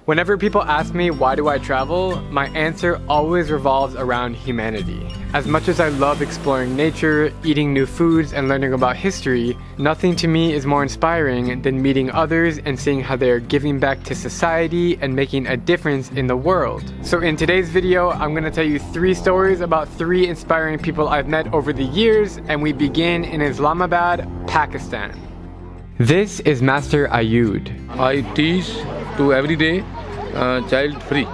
Whenever people ask me why do I travel, my answer always revolves around humanity. As much as I love exploring nature, eating new foods, and learning about history, nothing to me is more inspiring than meeting others and seeing how they are giving back to society and making a difference in the world. So in today's video, I'm going to tell you 3 stories about 3 inspiring people I've met over the years, and we begin in Islamabad, Pakistan. This is Master Ayud. I teach to every day child free.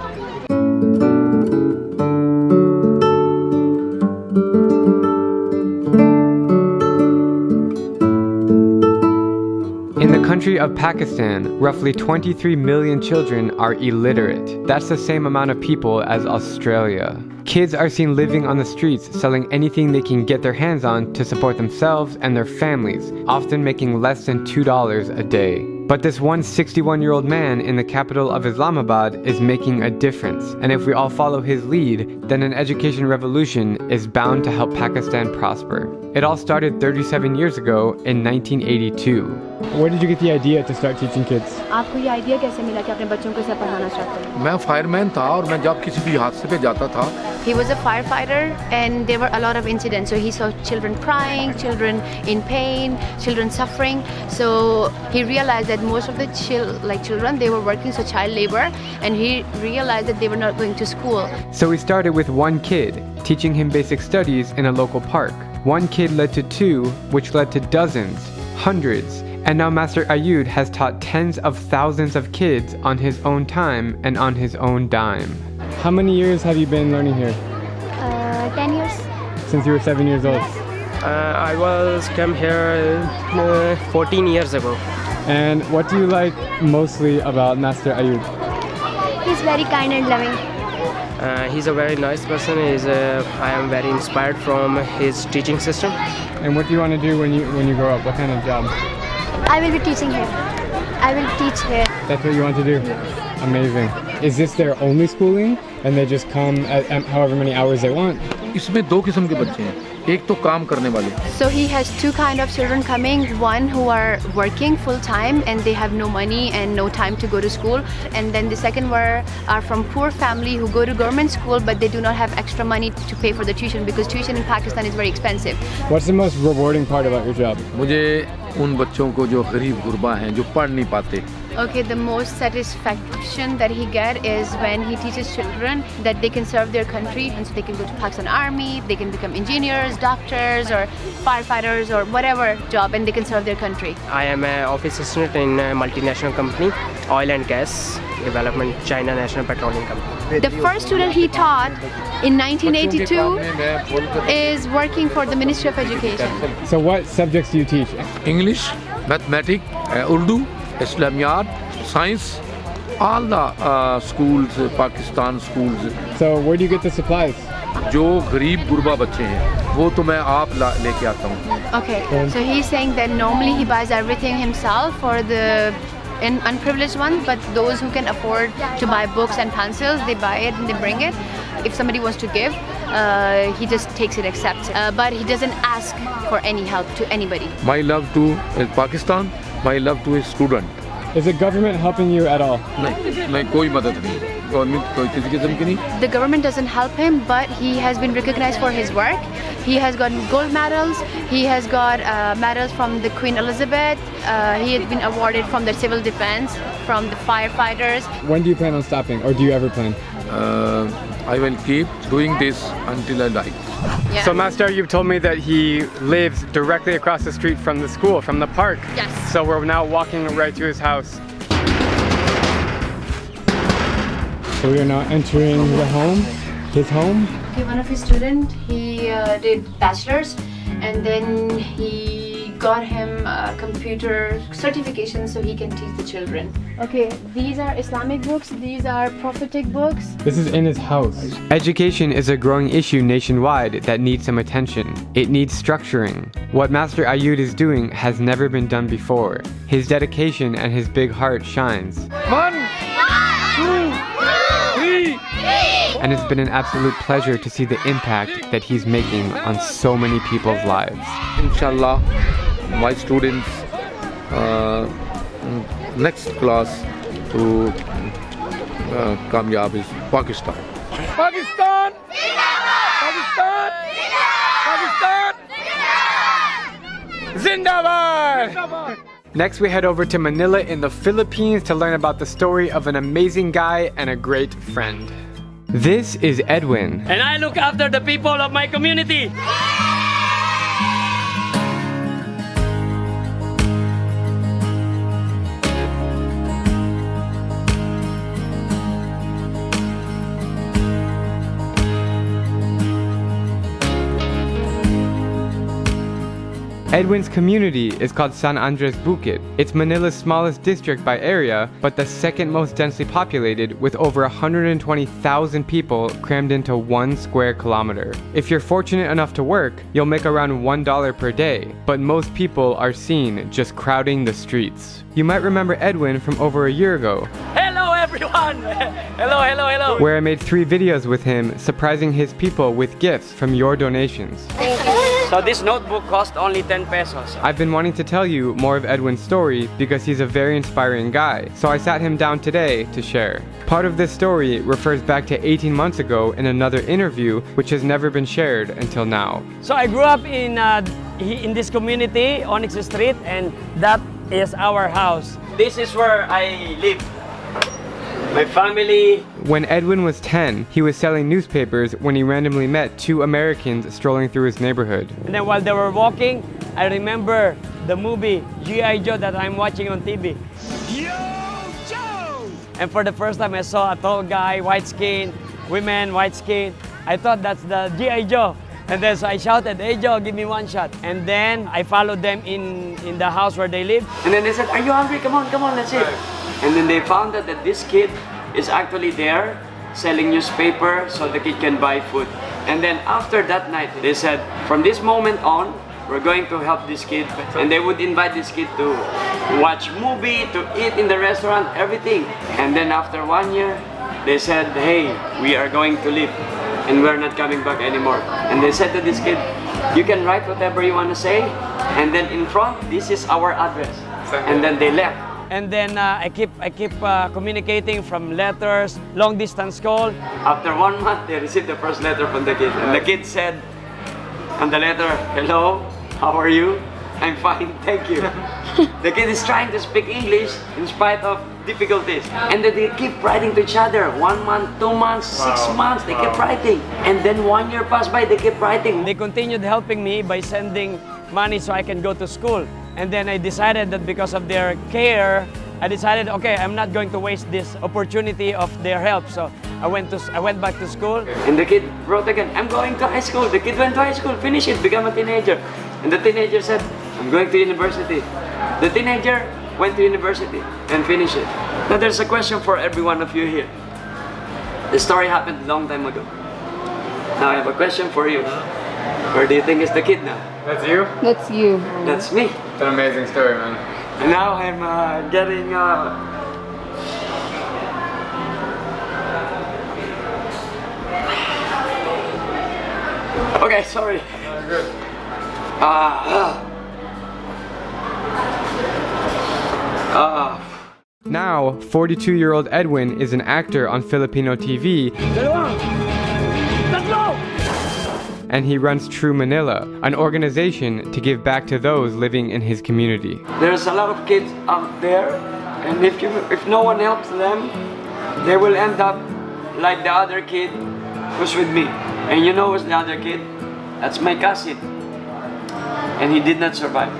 In the country of Pakistan, roughly 23 million children are illiterate. That's the same amount of people as Australia. Kids are seen living on the streets, selling anything they can get their hands on to support themselves and their families, often making less than $2 a day. But this one 61-year-old man in the capital of Islamabad is making a difference, and if we all follow his lead, then an education revolution is bound to help Pakistan prosper. It all started 37 years ago in 1982. Where did you get the idea to start teaching kids? आपको ये idea कैसे मिला कि अपने बच्चों को सब पढ़ाना चाहते हैं? मैं फायरमैन था और मैं जब किसी भी हादसे पे जाता था. He was a firefighter and there were a lot of incidents. So he saw children crying, children in pain, children suffering. So he realized that most of the children, they were working, so child labor, and he realized that they were not going to school. So we started with one kid, teaching him basic studies in a local park. One kid led to 2, which led to dozens, hundreds, and now Master Ayud has taught tens of thousands of kids on his own time and on his own dime. How many years have you been learning here? 10 years. Since you were 7 years old. I was come here 14 years ago. And what do you like mostly about Master Ayud? He's very kind and loving. He's a very nice person. I am very inspired from his teaching system. And what do you want to do when you grow up? What kind of job? I will be teaching here. I will teach here. That's what you want to do? Yes. Amazing. Is this their only schooling? And they just come at however many hours they want? इसमें 2 किस्म के बच्चे हैं. एक तो काम करने वाले. So he has 2 kind of children coming. One who are working full time and they have no money and no time to go to school. And then the second are from poor family who go to government school but they do not have extra money to pay for the tuition because tuition in Pakistan is very expensive. What's the most rewarding part about your job? मुझे उन बच्चों को जो गरीब गुरबा हैं जो पढ़ नहीं पाते. Okay, the most satisfaction that he get is when he teaches children that they can serve their country and so they can go to Pakistan Army, they can become engineers, doctors or firefighters or whatever job and they can serve their country. I am an office assistant in a multinational company, oil and gas development, China National Petroleum Company. The first student he taught in 1982 is working for the Ministry of Education. So what subjects do you teach? English, mathematics, Urdu, Islamiyat, science, all the schools, Pakistan schools. So where do you get the supplies? जो गरीब गुरबा बच्चे हैं वो तो मैं आप लेके आता हूँ. Okay, so he's saying that normally he buys everything himself for the unprivileged ones, but those who can afford to buy books and pencils, they buy it and they bring it. If somebody wants to give, he just takes it, accepts it. But he doesn't ask for any help to anybody. My love to Pakistan, my love to his student. Is the government helping you at all? नहीं कोई मदद नहीं. Government कोई किसी किस्म की नहीं. The government doesn't help him, but he has been recognized for his work. He has gotten gold medals. He has got medals from the Queen Elizabeth. He has been awarded from the civil defense, from the firefighters. When do you plan on stopping, or do you ever plan? I will keep doing this until I die. Yeah. So Master, you've told me that he lives directly across the street from the school, from the park. Yes. So we're now walking right to his house. So we are now entering the home, his home. Okay, one of his students, he did bachelor's and then he got him a computer certification so he can teach the children. Okay, these are Islamic books, these are prophetic books. This is in his house. Education is a growing issue nationwide that needs some attention. It needs structuring. What Master Ayud is doing has never been done before. His dedication and his big heart shines. 1, 2, 3. And it's been an absolute pleasure to see the impact that he's making on so many people's lives. Inshallah, my students next class to कामयाब is Pakistan Pakistan Pakistan Pakistan Zindabad! Next, we head over to Manila in the Philippines to learn about the story of an amazing guy and a great friend. This is Edwin. And I look after the people of my community. Edwin's community is called San Andres Bukid. It's Manila's smallest district by area, but the second most densely populated, with over 120,000 people crammed into 1 square kilometer. If you're fortunate enough to work, you'll make around $1 per day, but most people are seen just crowding the streets. You might remember Edwin from over a year ago. Hello everyone! Hello. Where I made 3 videos with him, surprising his people with gifts from your donations. So this notebook cost only 10 pesos. I've been wanting to tell you more of Edwin's story because he's a very inspiring guy, so I sat him down today to share. Part of this story refers back to 18 months ago in another interview which has never been shared until now. So I grew up in this community, Onyx Street, and that is our house. This is where I live. My family. When Edwin was 10, he was selling newspapers when he randomly met 2 Americans strolling through his neighborhood. And then while they were walking, I remember the movie G.I. Joe that I'm watching on TV. Yo, Joe! And for the first time I saw a tall guy, white skin, women, white skin. I thought that's the G.I. Joe. And then so I shouted, "Hey Joe, give me 1 shot." And then I followed them in the house where they live. And then they said, "Are you hungry? Come on, let's eat." And then they found out that this kid is actually there selling newspaper so the kid can buy food. And then after that night, they said, from this moment on, we're going to help this kid. And they would invite this kid to watch movie, to eat in the restaurant, everything. And then after 1 year, they said, "Hey, we are going to leave and we're not coming back anymore." And they said to this kid, "You can write whatever you want to say, and then in front, this is our address." And then they left. And then I keep communicating from letters, long distance call. After 1 month, they received the first letter from the kid. And the kid said on the letter, "Hello, how are you? I'm fine, thank you." The kid is trying to speak English in spite of difficulties. And then they keep writing to each other. 1 month, 2 months, 6 months, they kept writing. And then 1 year passed by, they kept writing. They continued helping me by sending money so I can go to school. And then I decided that because of their care, I decided, okay, I'm not going to waste this opportunity of their help. So I went back to school. And the kid wrote again, "I'm going to high school." The kid went to high school, finished it, became a teenager. And the teenager said, "I'm going to university." The teenager went to university and finished it. Now there's a question for every one of you here. The story happened a long time ago. Now I have a question for you. Where do you think is the kid now? That's you? That's you. That's me. It's an amazing story, man. And now I'm getting okay, sorry. Good. Now, 42-year-old Edwin is an actor on Filipino TV. And he runs True Manila, an organization to give back to those living in his community. There's a lot of kids out there, and if no one helps them, they will end up like the other kid who's with me. And you know who's the other kid? That's my cousin. And he did not survive.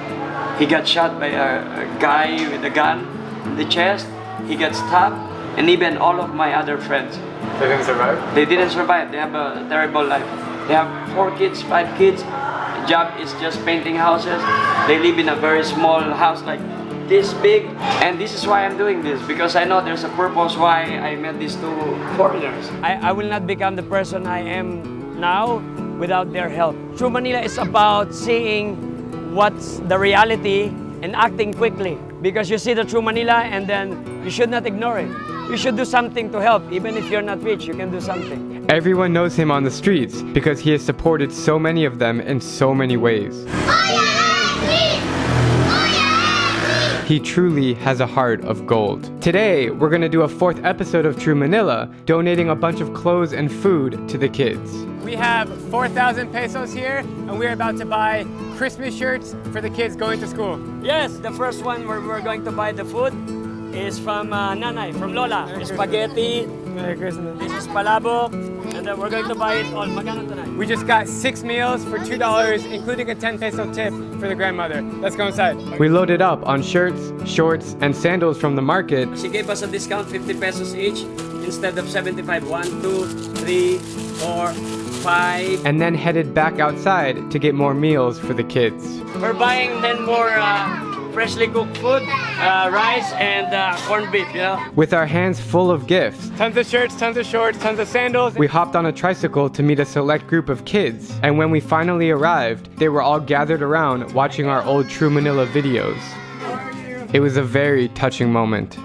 He got shot by a guy with a gun in the chest. He got stabbed, and even all of my other friends. They didn't survive? They didn't survive. They have a terrible life. They have 4 kids, 5 kids. The job is just painting houses. They live in a very small house like this big. And this is why I'm doing this, because I know there's a purpose why I met these 2 foreigners. I will not become the person I am now without their help. True Manila is about seeing what's the reality and acting quickly. Because you see the True Manila and then you should not ignore it. You should do something to help. Even if you're not rich, you can do something. Everyone knows him on the streets because he has supported so many of them in so many ways. He truly has a heart of gold. Today, we're gonna do a 4th episode of True Manila, donating a bunch of clothes and food to the kids. We have 4,000 pesos here, and we're about to buy Christmas shirts for the kids going to school. Yes, the first one where we're going to buy the food is from Nanay, from Lola. Spaghetti. Merry Christmas. This is palabok, and then we're going to buy it all. Magkano tonight? We just got 6 meals for $2, including a 10 peso tip for the grandmother. Let's go inside. We loaded up on shirts, shorts, and sandals from the market. She gave us a discount, 50 pesos each, instead of 75. 1, 2, 3, 4, 5. And then headed back outside to get more meals for the kids. We're buying 10 more freshly cooked food, rice and corned beef, you know? With our hands full of gifts, tons of shirts, tons of shorts, tons of sandals, we hopped on a tricycle to meet a select group of kids. And when we finally arrived, they were all gathered around watching our old True Manila videos. It was a very touching moment.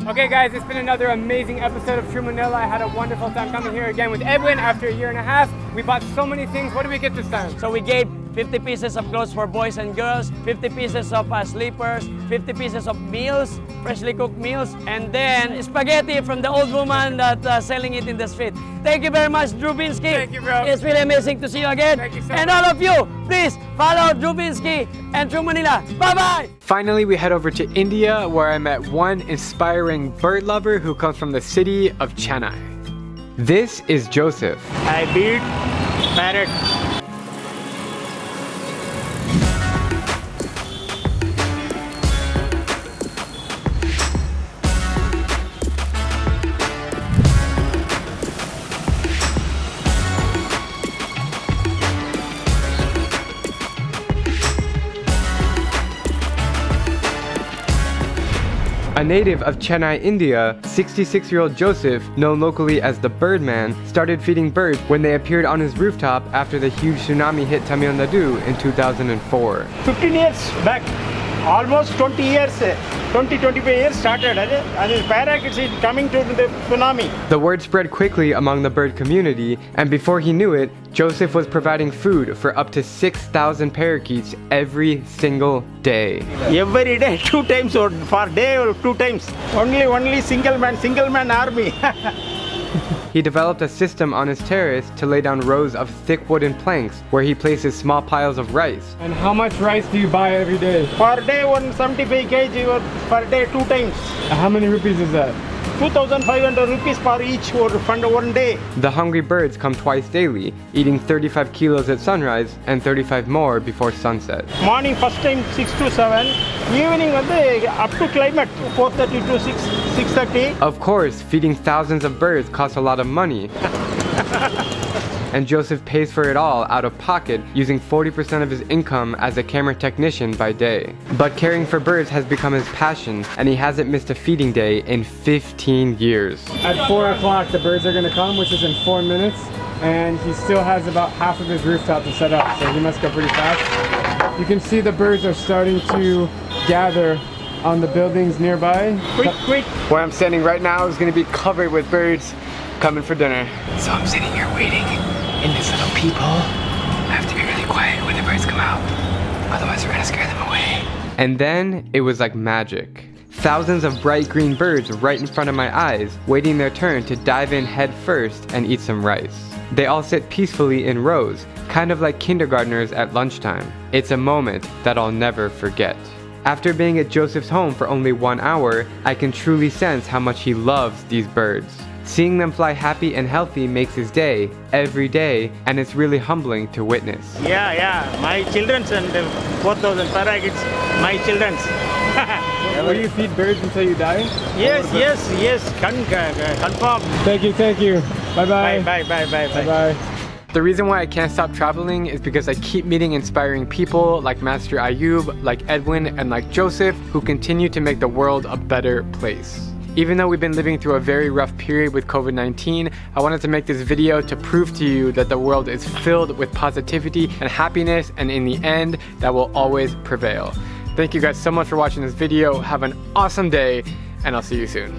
Okay guys, it's been another amazing episode of True Manila. I had a wonderful time coming here again with Edwin after a year and a half. We bought so many things. What did we get this time? So we gave 50 pieces of clothes for boys and girls, 50 pieces of sleepers, 50 pieces of meals, freshly cooked meals, and then spaghetti from the old woman that's selling it in the street. Thank you very much, Drew Binsky. Thank you, bro. It's really amazing to see you again. Thank you so and much. all of you, please follow Drew Binsky and True Manila. Bye-bye! Finally, we head over to India, where I met one inspiring bird lover who comes from the city of Chennai. This is Joseph. I beat parrot. A native of Chennai, India, 66-year-old Joseph, known locally as the Birdman, started feeding birds when they appeared on his rooftop after the huge tsunami hit Tamil Nadu in 2004. 15 years back, almost 20 years, 25 years started, and his parrot is coming to the tsunami. The word spread quickly among the bird community, and before he knew it, Joseph was providing food for up to 6,000 parakeets every single day. Every day, 2 times or for day or 2 times. Only single man army. He developed a system on his terrace to lay down rows of thick wooden planks where he places small piles of rice. And how much rice do you buy every day? Per day 175 kg or per day 2 times. How many rupees is that? 2,500 rupees per each or for 1 day. The hungry birds come twice daily, eating 35 kilos at sunrise and 35 more before sunset. Morning first time 6 to 7, evening up to climate 4:30 to 6:30. Of course, feeding thousands of birds costs a lot of money. And Joseph pays for it all out of pocket, using 40% of his income as a camera technician by day. But caring for birds has become his passion, and he hasn't missed a feeding day in 15 years. At 4 o'clock, the birds are gonna come, which is in 4 minutes, and he still has about half of his rooftop to set up, so he must go pretty fast. You can see the birds are starting to gather on the buildings nearby. Quick. Where I'm standing right now is gonna be covered with birds coming for dinner. So I'm sitting here waiting in this little peephole. I have to be really quiet when the birds come out, otherwise we're gonna scare them away. And then it was like magic. Thousands of bright green birds right in front of my eyes, waiting their turn to dive in head first and eat some rice. They all sit peacefully in rows, kind of like kindergartners at lunchtime. It's a moment that I'll never forget. After being at Joseph's home for only 1 hour, I can truly sense how much he loves these birds. Seeing them fly happy and healthy makes his day, every day, and it's really humbling to witness. Yeah, my children's and 4,000 parakeets, my children's. Will you feed birds until you die? Yes, confirm. Thank you. Bye-bye. Bye. Bye. The reason why I can't stop traveling is because I keep meeting inspiring people like Master Ayub, like Edwin, and like Joseph, who continue to make the world a better place. Even though we've been living through a very rough period with COVID-19, I wanted to make this video to prove to you that the world is filled with positivity and happiness, and in the end, that will always prevail. Thank you guys so much for watching this video. Have an awesome day, and I'll see you soon.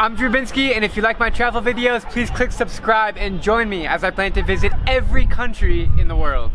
I'm Drew Binsky, and if you like my travel videos, please click subscribe and join me as I plan to visit every country in the world.